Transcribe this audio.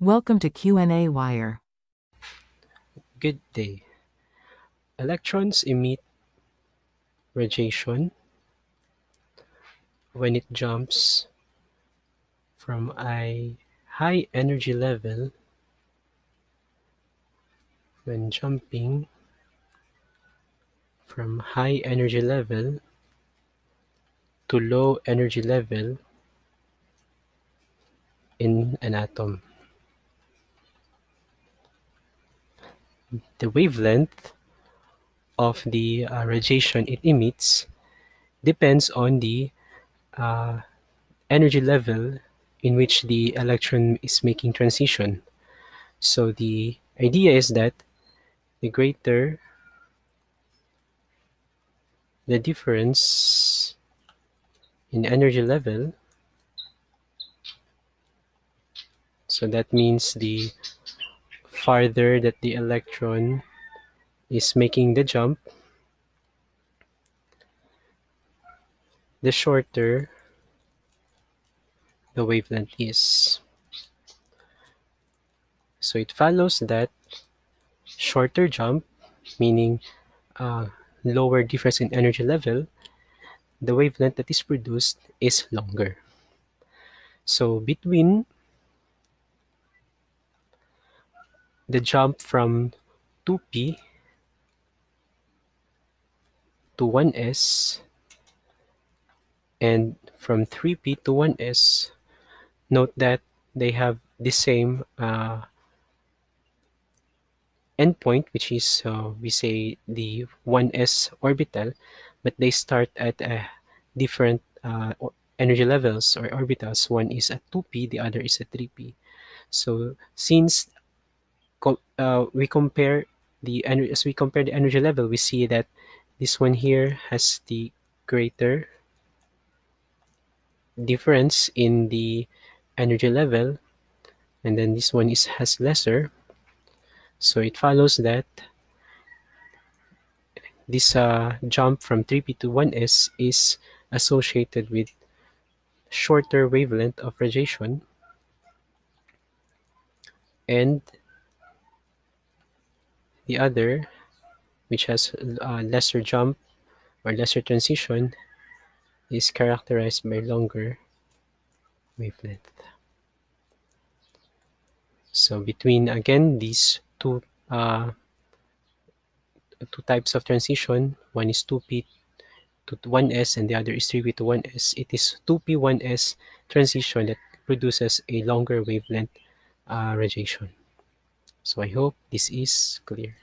Welcome to Q&A Wire. Good day. Electrons emit radiation when it jumps from a high energy level when jumping from high energy level to low energy level in an atom. The wavelength of the radiation it emits depends on the uh, energy level in which the electron is making transition. So the idea is that the greater the difference in energy level, so that means the farther that the electron is making the jump, the shorter the wavelength is. So it follows that shorter jump, meaning lower difference in energy level, the wavelength that is produced is longer. So between the jump from 2p to 1s and from 3p to 1s, note that they have the same endpoint, which is we say the 1s orbital, but they start at different energy levels or orbitals. One is at 2p, the other is at 3p. So since we compare as we compare the energy level, we see that this one here has the greater difference in the energy level, and then this one has lesser. So it follows that this jump from 3p to 1s is associated with shorter wavelength of radiation, and the other, which has lesser jump or lesser transition, is characterized by longer wavelength. So between, again, these two types of transition, one is 2p to 1s and the other is 3p to 1s, it is 2p 1s transition that produces a longer wavelength radiation. So I hope this is clear.